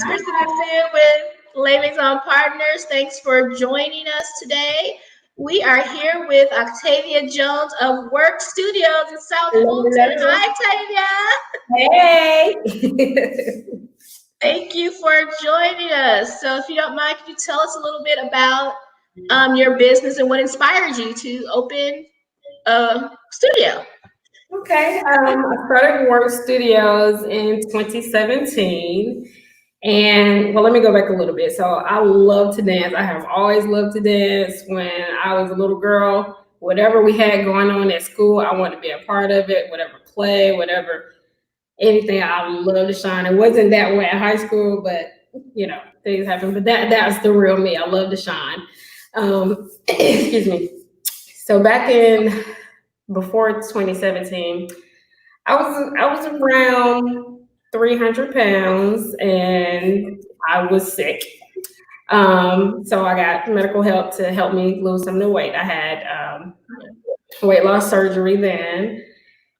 It's Kristen with Les Maisons Partners. Thanks for joining us today. We are here with Octavia Jones of Werk Studios in South Fulton. Hello. Hi, Hey. Octavia. Thank you for joining us. So, if you don't mind, can you tell us a little bit about your business and what inspired you to open a studio? Okay. I started Werk Studios in 2017. And well, let me go back a little bit. So I love to dance. I have always loved to dance. When I was a little girl, whatever we had going on at school, I wanted to be a part of it, whatever play, whatever, anything. I love to shine. It wasn't that way in high school, but things happen. But that's the real me. I love to shine. Excuse me. So back in before 2017, I was around 300 pounds and I was sick. So I got medical help to help me lose some of the weight. I had weight loss surgery then.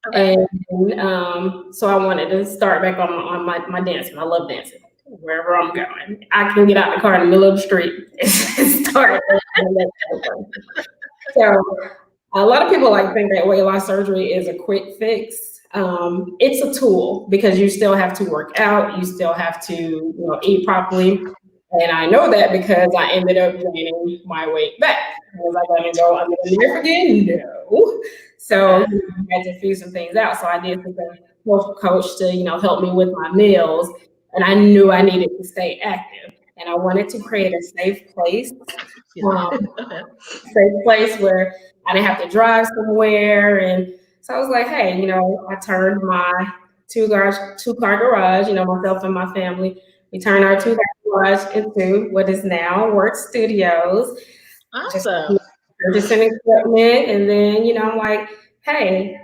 Okay. And so I wanted to start back on my dancing. I love dancing. Wherever I'm going, I can get out the car in the middle of the street and start. So a lot of people think that weight loss surgery is a quick fix. It's a tool because you still have to work out, you still have to eat properly. And I know that because I ended up gaining my weight back. Was I going to go under the knife again? No. So I had to figure some things out. So I did with a health coach to help me with my meals, and I knew I needed to stay active. And I wanted to create a safe place, where I didn't have to drive somewhere. And so I was like, hey, I turned my two-car garage, myself and my family, we turned our two-car garage into what is now Werk Studios. Awesome. Purchasing equipment. And then, I'm like, hey,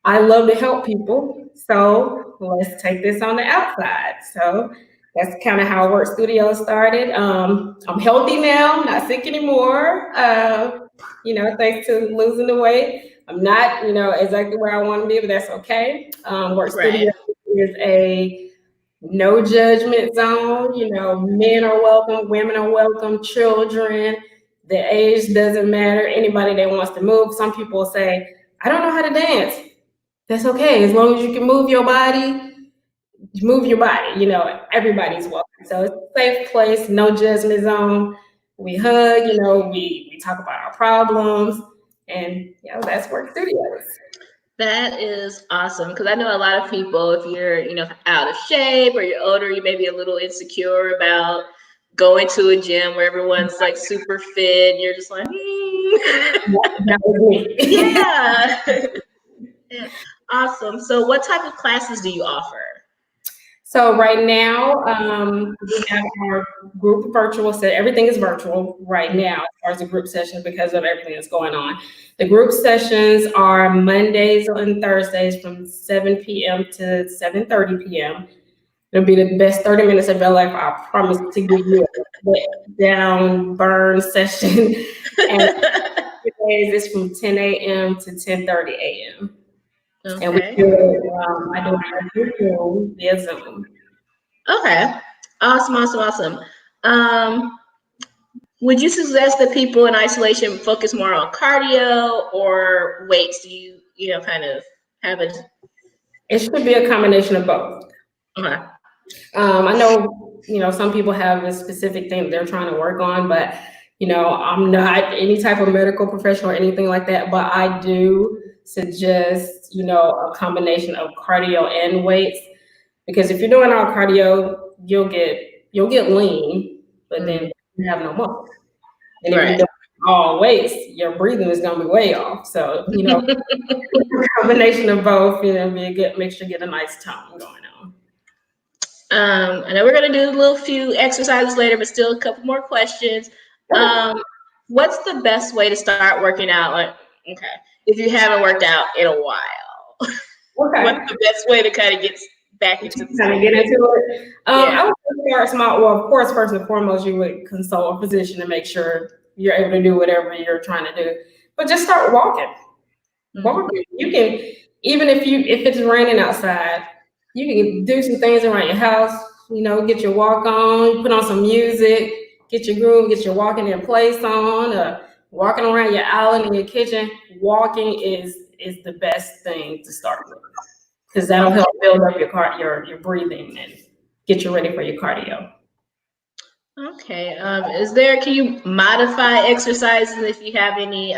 I love to help people. So let's take this on the outside. So that's kind of how Werk Studios started. I'm healthy now, I'm not sick anymore. Thanks to losing the weight. I'm not, exactly where I want to be, but that's okay. Werk Studios is a no judgment zone. Men are welcome, women are welcome, children. The age doesn't matter. Anybody that wants to move. Some people say, I don't know how to dance. That's okay. As long as you can move your body, everybody's welcome. So it's a safe place, no judgment zone. We hug, we talk about our problems, and that's Werk Studios. That is awesome, because I know a lot of people, if you're out of shape or you're older, you may be a little insecure about going to a gym where everyone's super fit and you're just like, That was me. Yeah. Awesome. So what type of classes do you offer? So right now, we have our group virtual set. Everything is virtual right now as far as the group sessions because of everything that's going on. The group sessions are Mondays and Thursdays from 7 p.m. to 7:30 p.m. It'll be the best 30 minutes of your life. I promise to give you a down burn session. And Tuesdays is from 10 a.m. to 10:30 a.m. Okay. And I do it via Zoom. Okay. Awesome. Would you suggest that people in isolation focus more on cardio or weights? Do you, kind of have a... It should be a combination of both. Okay. I know, some people have a specific thing they're trying to work on, but, I'm not any type of medical professional or anything like that, but I do suggest, a combination of cardio and weights, because if you're doing all cardio, you'll get lean, but then you have no muscle. And if you're doing all weights, your breathing is going to be way off. So, a combination of both, be a good mixture, get a nice tone going on. I know we're going to do a little few exercises later, but still a couple more questions. What's the best way to start working out? If you haven't worked out in a while, what's the best way to kind of get back into it? I would start small. Well, of course, first and foremost, you would consult a physician to make sure you're able to do whatever you're trying to do. But just start walking. Walking. You can, even if it's raining outside, you can do some things around your house. get your walk on, put on some music, get your groove, get your walking in place on, walking around your island in your kitchen. Walking is the best thing to start with, because that'll help build up your breathing and get you ready for your cardio. Okay. Can you modify exercises if you have any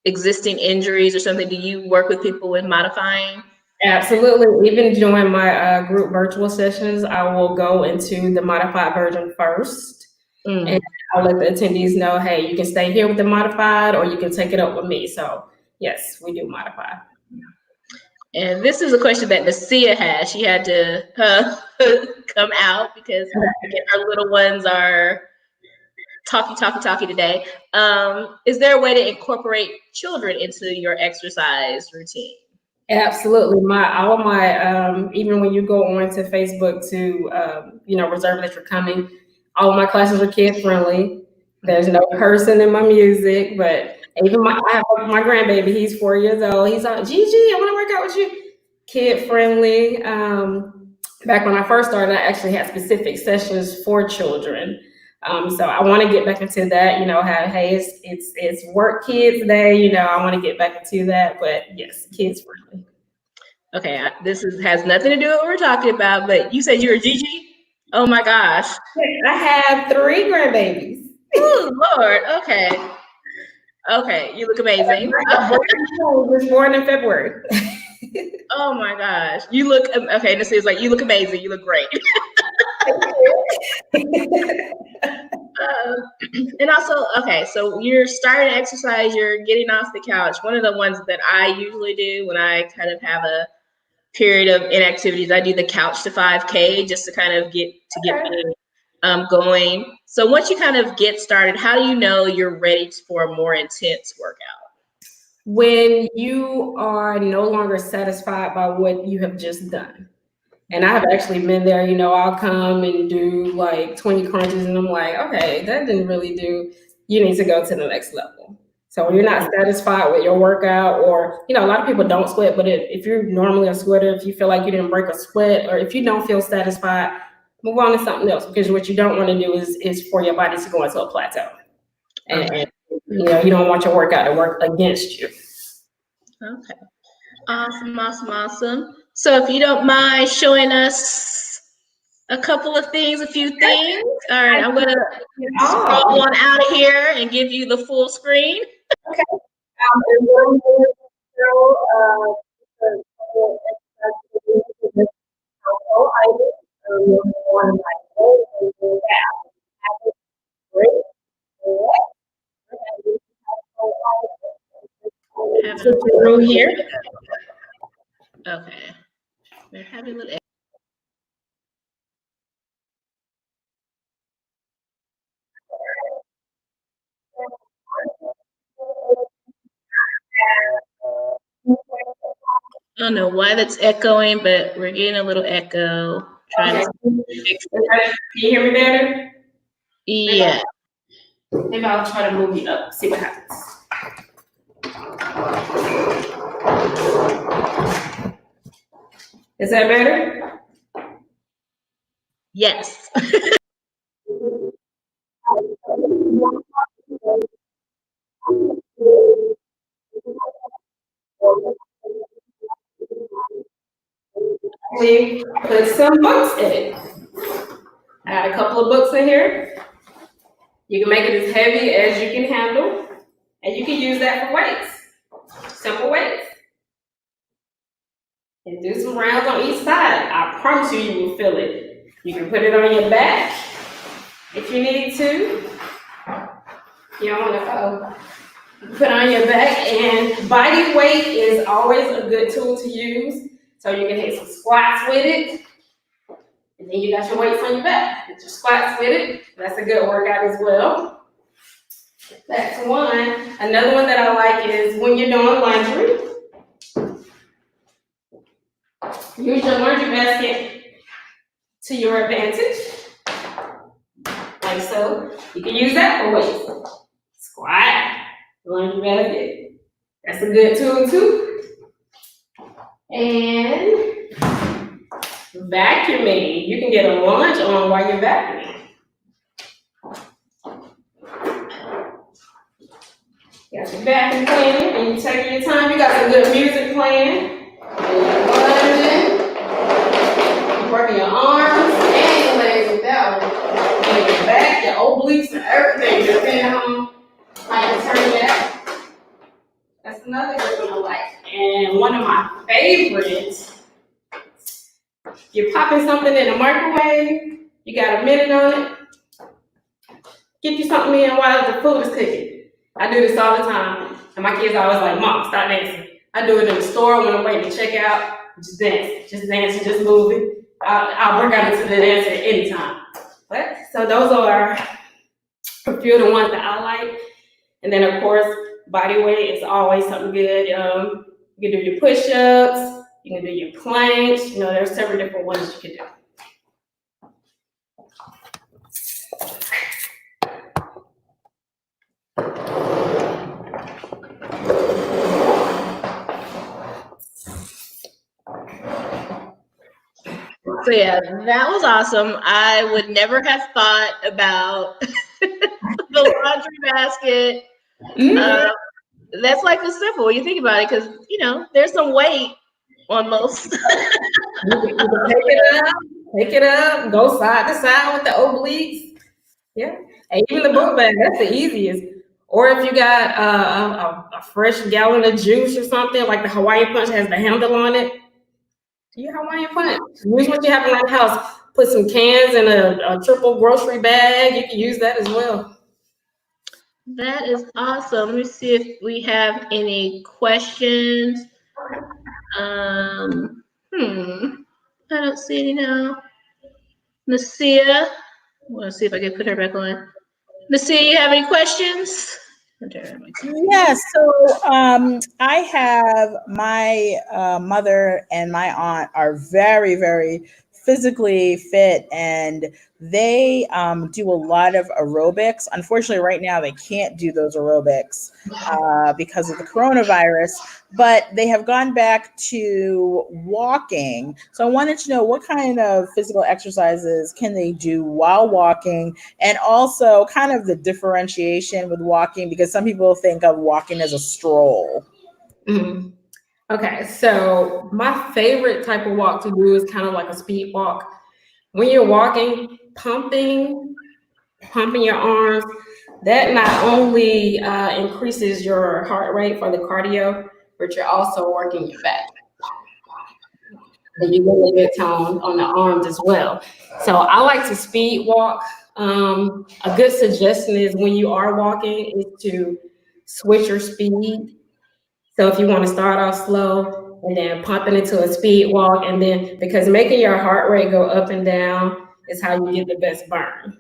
existing injuries or something? Do you work with people with modifying? Absolutely. Even during my group virtual sessions, I will go into the modified version first. And I'll let the attendees know, hey, you can stay here with the modified or you can take it up with me. So yes, we do modify. And this is a question that Nasia has. She had to come out because her little ones are talky today. Is there a way to incorporate children into your exercise routine? Absolutely. All of my even when you go onto Facebook to reserve that you're coming, all of my classes are kid friendly. There's no cursing in my music, but even I have my grandbaby, he's 4 years old. He's like, Gigi, I want to work out with you. Kid friendly. Back when I first started, I actually had specific sessions for children. So I want to get back into that. It's work kids day. I want to get back into that. But yes, kids friendly. Okay, has nothing to do with what we're talking about. But you said you were Gigi. Oh my gosh! I have 3 grandbabies. Oh Lord. Okay. Okay, you look amazing. Was born in February. Oh my gosh, you look okay. This is like you look amazing. You look great. And also, okay, so you're starting to exercise. You're getting off the couch. One of the ones that I usually do when I kind of have a period of inactivities, I do the couch to 5K just to kind of get me going. So once you kind of get started, how do you know you're ready for a more intense workout? When you are no longer satisfied by what you have just done. And I have actually been there, I'll come and do like 20 crunches and I'm like, okay, that didn't really do, you need to go to the next level. So when you're not satisfied with your workout, or, a lot of people don't sweat, but if you're normally a sweater, if you feel like you didn't break a sweat, or if you don't feel satisfied, move on to something else, because what you don't want to do is for your body to go into a plateau. And you don't want your workout to work against you. Okay. Awesome. So if you don't mind showing us a few things. All right, I'm gonna scroll on out of here and give you the full screen. Okay. Room here. Okay. We're having a little. I don't know why that's echoing, but we're getting a little echo. Can you hear me better? Yeah. Maybe I'll try to move you up, see what happens. Is that better? Yes. We put some books in it. I got a couple of books in here. You can make it as heavy as you can handle, and you can use that for weights, simple weights. And do some rounds on each side. I promise you will feel it. You can put it on your back if you need to. You don't want to go. Put it on your back, and body weight is always a good tool to use. So you can hit some squats with it. And then you got your weights on your back. Hit your squats with it. That's a good workout as well. That's one. Another one that I like is when you're doing laundry. Use your laundry basket to your advantage. Like so. You can use that for weights. Squat, laundry basket. That's a good tool too. And Vacuuming. You can get a lunch on while you're vacuuming. You got your vacuum cleaning, and you taking your time. You got some good music playing. You're working your arms and your legs with that one. And your back, your obliques, and everything, depending on how you turn that. That's another good one I like. And one of my favorites, you're popping something in the microwave, you got a minute on it, get you something in while the food is cooking. I do this all the time. And my kids always like, Mom, stop dancing. I do it in the store when I'm waiting to check out. Just dance, just move it. I'll break out into the dance at any time. But, so those are a few of the ones that I like. And then of course, body weight is always something good. You can do your push-ups, you can do your planks. You know, there's several different ones you can do. So yeah, that was awesome. I would never have thought about the laundry basket. That's like the simple when you think about it, because you know there's some weight on most. Take it up, go side to side with the obliques. Yeah, and even the book bag, that's the easiest. Or if you got a fresh gallon of juice or something, like the Hawaiian Punch has the handle on it. You Hawaiian Punch. Use what you have in the house. Put some cans in a triple grocery bag. You can use that as well. That is awesome. Let me see if we have any questions. I don't see any now. Nasia, I want to see if I can put her back on. Nasia, you have any questions? Yes. So I have my mother and my aunt are very, very physically fit, and they do a lot of aerobics. Unfortunately, right now they can't do those aerobics because of the coronavirus, but they have gone back to walking. So I wanted to know what kind of physical exercises can they do while walking, and also kind of the differentiation with walking, because some people think of walking as a stroll. Mm-hmm. Okay, so my favorite type of walk to do is kind of like a speed walk. When you're walking, pumping your arms, that not only increases your heart rate for the cardio, but you're also working your back. And you get a little bit tone on the arms as well. So I like to speed walk. A good suggestion is when you are walking is to switch your speed. So if you want to start off slow and then pump it into a speed walk, and then because making your heart rate go up and down is how you get the best burn.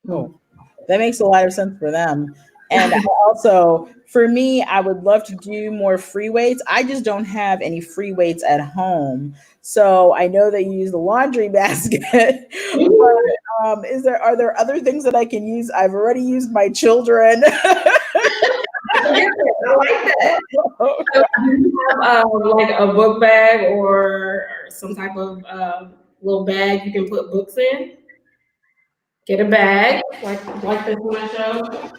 Oh, that makes a lot of sense for them. And also, for me, I would love to do more free weights. I just don't have any free weights at home. So I know that you use the laundry basket. But are there other things that I can use? I've already used my children. I like that. So you have like a book bag or some type of little bag you can put books in. Get a bag like this one I showed.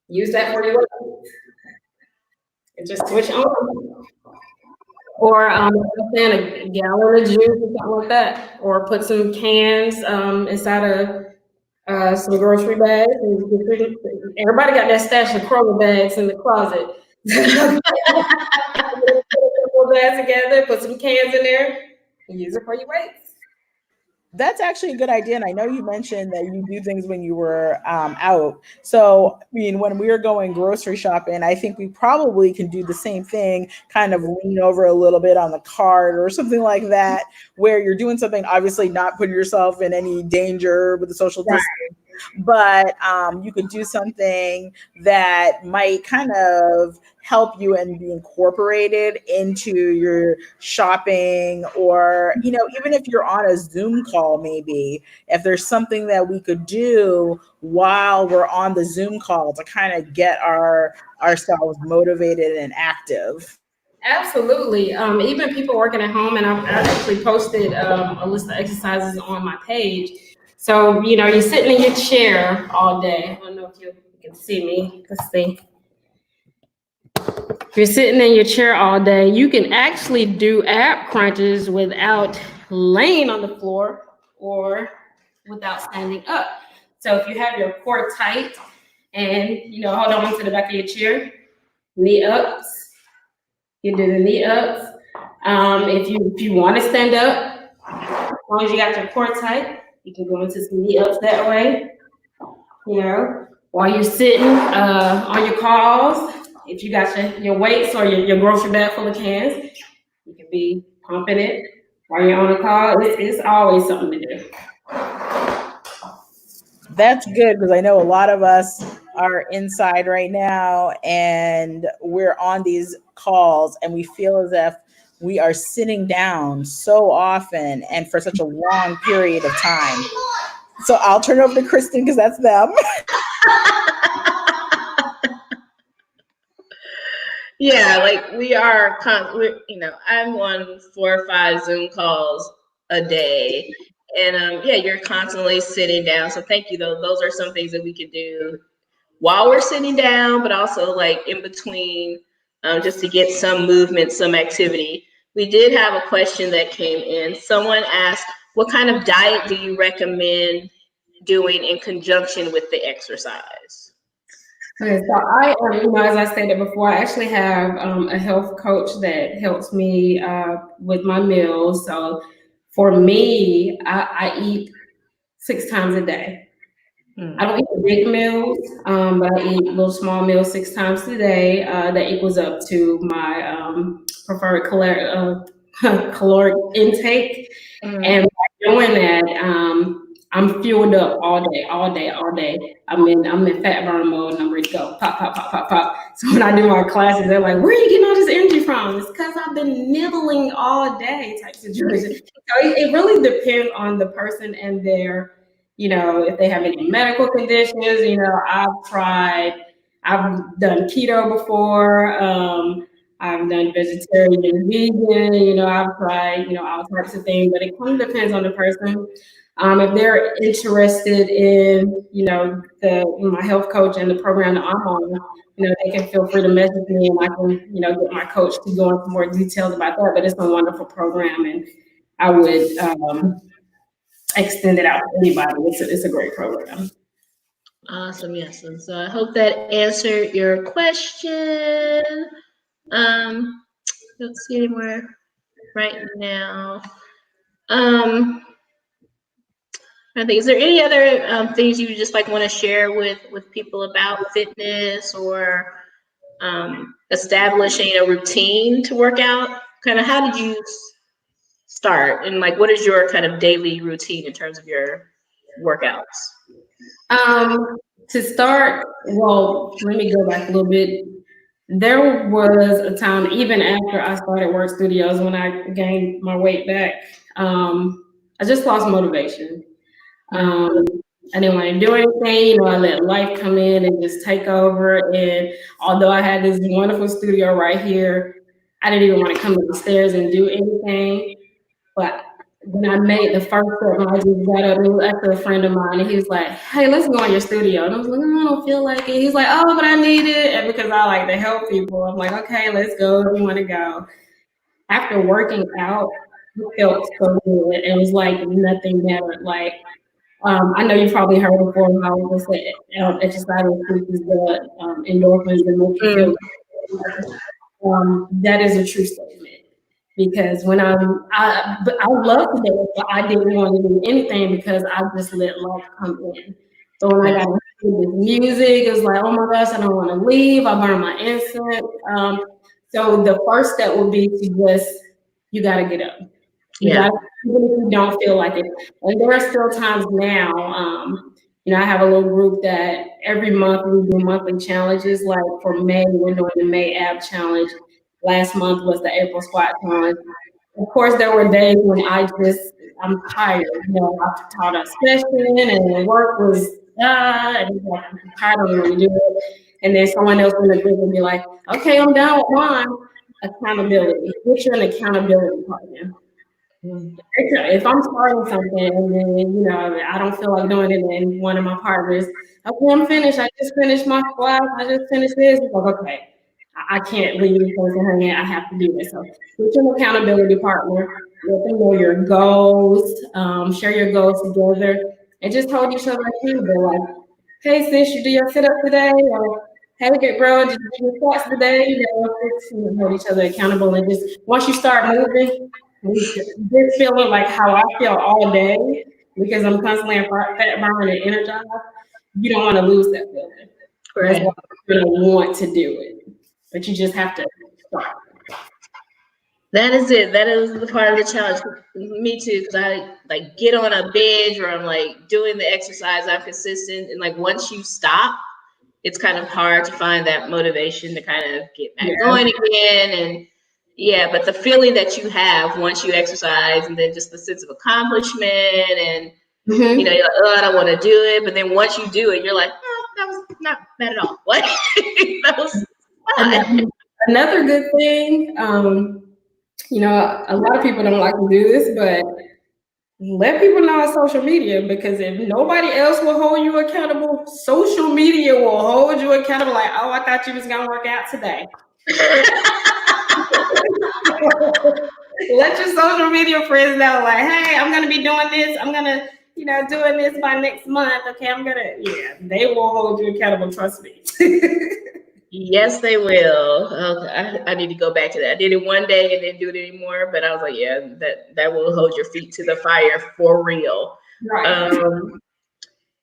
Use that for your work. And just switch on. Or a gallon of juice or something like that. Or put some cans inside of some grocery bags. Everybody got that stash of Kroger bags in the closet. Put a couple bags together, put some cans in there, and use it for your weights. That's actually a good idea. And I know you mentioned that you do things when you were out. So, I mean, when we were going grocery shopping, I think we probably can do the same thing, kind of lean over a little bit on the cart or something like that, where you're doing something, obviously not putting yourself in any danger with the social distance. But you could do something that might kind of help you and be incorporated into your shopping, or even if you're on a Zoom call, maybe if there's something that we could do while we're on the Zoom call to kind of get ourselves motivated and active. Absolutely. Even people working at home, and I actually posted a list of exercises on my page. So, you're sitting in your chair all day. I don't know if you can see me. Let's see. If you're sitting in your chair all day, you can actually do ab crunches without laying on the floor or without standing up. So if you have your core tight and, hold on to the back of your chair, knee ups, you do the knee ups. If you want to stand up, as long as you got your core tight, you can go into some knee ups that way. While you're sitting on your calls, if you got your weights or your grocery bag full of cans, you can be pumping it while you're on a call. It's always something to do. That's good, because I know a lot of us are inside right now and we're on these calls and we feel as if we are sitting down so often and for such a long period of time. So I'll turn it over to Kristen because that's them. Yeah, like I'm on 4 or 5 Zoom calls a day, and you're constantly sitting down. So thank you, though. Those are some things that we could do while we're sitting down, but also like in between, just to get some movement, some activity. We did have a question that came in. Someone asked, what kind of diet do you recommend doing in conjunction with the exercise? Okay, so I, as I stated before, I actually have a health coach that helps me with my meals. So for me, I eat 6 times a day. I don't eat the big meals, but I eat little small meals 6 times a day. That equals up to my preferred caloric intake. And by doing that, I'm fueled up all day. I'm in fat burn mode and I'm ready to go. Pop, pop, pop, pop, pop. So when I do my classes, they're like, where are you getting all this energy from? It's because I've been nibbling all day type situation. So it really depends on the person and their, if they have any medical conditions. I've done keto before. I've done vegetarian and vegan, I've tried, all types of things, but it kind of depends on the person. If they're interested in, my health coach and the program that I'm on, they can feel free to message me and I can, get my coach to go into more details about that. But it's a wonderful program and I would extend it out to anybody. It's a great program. Awesome, yes. And so I hope that answered your question. Don't see anywhere right now. I think, is there any other things you just like want to share with people about fitness or establishing a routine to work out? Kind of, how did you start, and like, what is your kind of daily routine in terms of your workouts? To start, well, let me go back a little bit. There was a time, even after I started Werk Studios, when I gained my weight back, I just lost motivation. I didn't want to do anything, I let life come in and just take over. And although I had this wonderful studio right here, I didn't even want to come up the stairs and do anything. But when I made the first step, I just got up and it was actually a friend of mine, and he was like, hey, let's go in your studio. And I was like, I don't feel like it. He's like, oh, but I need it. And because I like to help people, I'm like, okay, let's go if you want to go. After working out, it felt so good. It was like nothing mattered. Like, I know you've probably heard before how exercise increases the endorphins and make you feel. That is a true statement. Because when I love to dance, but I didn't want to do anything because I just let life come in. So when I got into this music, it was like, oh my gosh, I don't want to leave. I burn my incense. So the first step would be to just, you got to get up. Even if you don't feel like it. And there are still times now, I have a little group that every month we do monthly challenges. Like for May, we're doing the May ab challenge. Last month was the April squat challenge. Of course, there were days when I'm tired. I taught a session and the work was and I'm tired, I don't want to do it. And then someone else in the group would be like, okay, I'm done with mine. accountability. Make sure an accountability partner. If I'm starting something and then, you know, I don't feel like doing it, and one of my partners, okay, I'm finished. I just finished my class. I just finished this. It's like, okay, I can't leave this person hanging. I have to do this. So get an accountability partner. Let them know your goals. Share your goals together, and just hold each other accountable. Like, hey, sis, you do your sit up today, or hey, good girl, did you do your squats today? You know, just, you know, hold each other accountable, and just once you start moving. This feeling like how I feel all day because I'm constantly fat burning and energized. You don't want to lose that feeling. That's Right. why you're gonna want to do it, but you just have to start. That is it. That is the part of the challenge. Me too, because I like get on a binge or I'm like doing the exercise. I'm consistent, and like once you stop, it's kind of hard to find that motivation to kind of get back Yeah. going again. And yeah, but the feeling that you have once you exercise, and then just the sense of accomplishment, and Mm-hmm. you know, you're like, oh, I don't want to do it, but then once you do it, you're like, oh, that was not bad at all. What? That was fun. Another good thing, you know, a lot of people don't like to do this, but let people know on social media, because if nobody else will hold you accountable, social media will hold you accountable. Like, oh, I thought you was gonna work out today. Let your social media friends know, like, hey, I'm gonna be doing this. I'm gonna, you know, doing this by next month. Okay, yeah, they will hold you accountable. Trust me. Yes, they will. I need to go back to that. I did it one day and didn't do it anymore, but I was like, yeah, that will hold your feet to the fire for real. Right.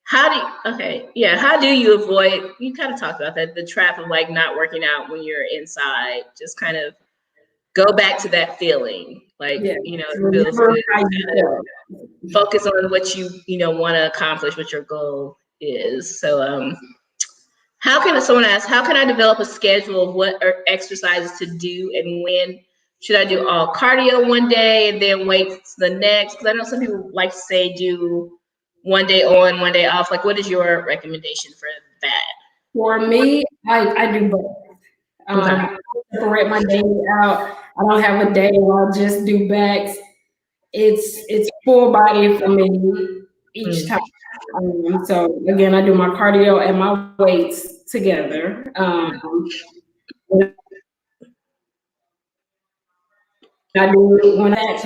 How do you avoid, you kind of talked about that, the trap of like not working out when you're inside, just kind of go back to that feeling, like, Yeah. you know, it feels Remember good. how you feel. Focus on what you know want to accomplish, what your goal is. So someone ask, how can I develop a schedule of what exercises to do and when? Should I do all cardio one day and then weights the next? Because I know some people like to say do one day on, one day off. Like, what is your recommendation for that? For me, I do both. Okay. I separate my day out. I don't have a day where I'll just do backs. It's full body for me each time. So again, I do my cardio and my weights together. When I'm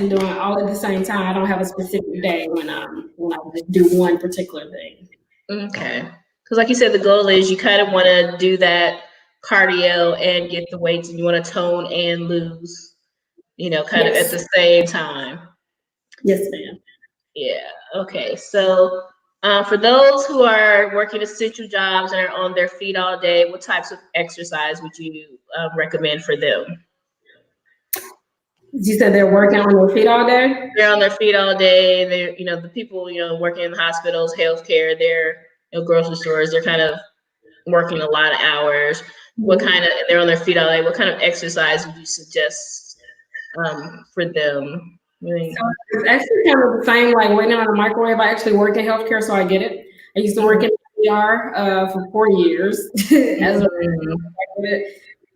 doing all at the same time. I don't have a specific day when I just do one particular thing. Okay. Because like you said, the goal is you kind of want to do that cardio and get the weights, and you want to tone and lose, you know, kind of at the same time. Yes, ma'am. Yeah. Okay. So for those who are working essential jobs and are on their feet all day, what types of exercise would you recommend for them? You said they're working on their feet all day? They're on their feet all day. They're, you know, the people, you know, working in the hospitals, healthcare, they're, you know, grocery stores, they're kind of working a lot of hours. What kind of, they're on their feet all day. What kind of exercise would you suggest for them? Really? So it's actually kind of the same, like waiting on a microwave. I actually work in healthcare, so I get it. I used to work in ER for 4 years as a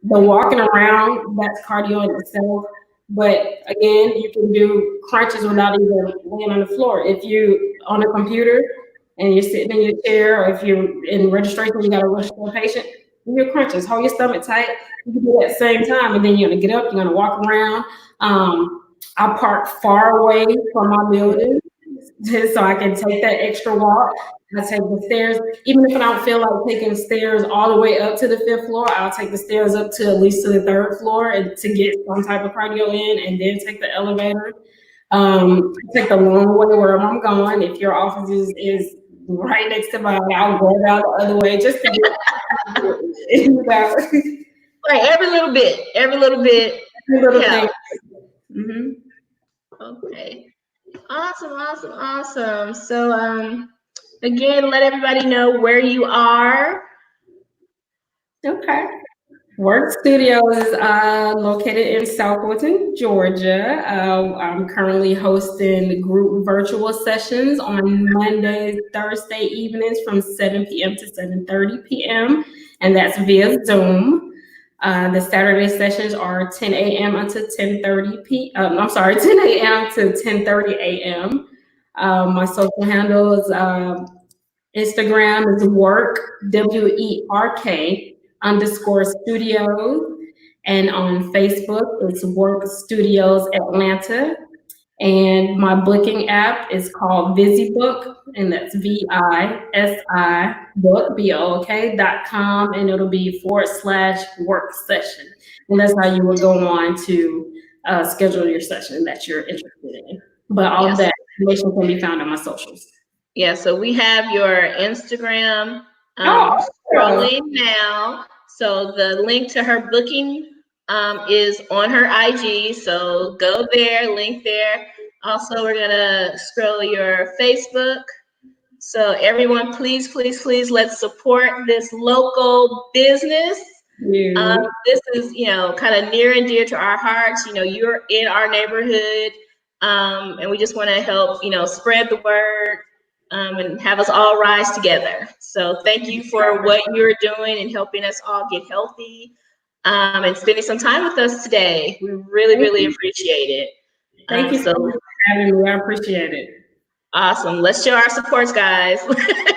the walking around, that's cardio in itself. But again, you can do crunches without even laying on the floor. If you on a computer and you're sitting in your chair, or if you're in registration, you got to rush for a patient, do your crunches, hold your stomach tight. You can do that at the same time, and then you're gonna get up, you're gonna walk around. I park far away from my building so I can take that extra walk. I take the stairs, even if I don't feel like taking stairs all the way up to the 5th floor, I'll take the stairs up to at least to the 3rd floor and to get some type of cardio in, and then take the elevator. Take the long way where I'm going. If your office is right next to mine, I'll go down the other way just to get you know. Like every little bit. Yeah. Mm-hmm. Okay. Awesome. So again, let everybody know where you are. Okay. Werk Studios is located in South Fulton, Georgia. I'm currently hosting group virtual sessions on Mondays, Thursday evenings from 7 p.m. to 7:30 p.m. and that's via Zoom. The Saturday sessions are 10 a.m. until 10:30 p.m. I'm sorry, 10 a.m. to 10:30 a.m. My social handles, Instagram is Werk, WERK_studios. And on Facebook, it's Werk Studios Atlanta. And my booking app is called VisiBook, and that's VISI book, BOOK.com, and it'll be /work session. And that's how you will go on to schedule your session that you're interested in. But all of that information can be found on my socials. Yeah, so we have your Instagram scrolling now. So the link to her booking is on her IG. So go there, link there. Also, we're gonna scroll your Facebook. So everyone, please, please, please, let's support this local business. This is, kind of near and dear to our hearts. You're in our neighborhood, and we just want to help, spread the word. And have us all rise together. So thank you for what you're doing and helping us all get healthy and spending some time with us today. We really, really appreciate it. Thank you so much for having me. I appreciate it. Awesome. Let's show our supports, guys.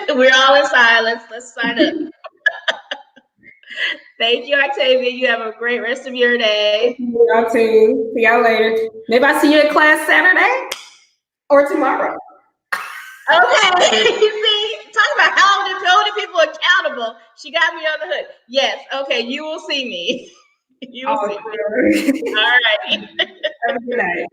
We're all in silence. Let's sign up. Thank you, Octavia. You have a great rest of your day. Y'all too. See y'all later. Maybe I'll see you in class Saturday or tomorrow. Okay. See, talk about holding people accountable. She got me on the hook. Yes. Okay. You will see me. You will see me. Sure. All right. Have a good night.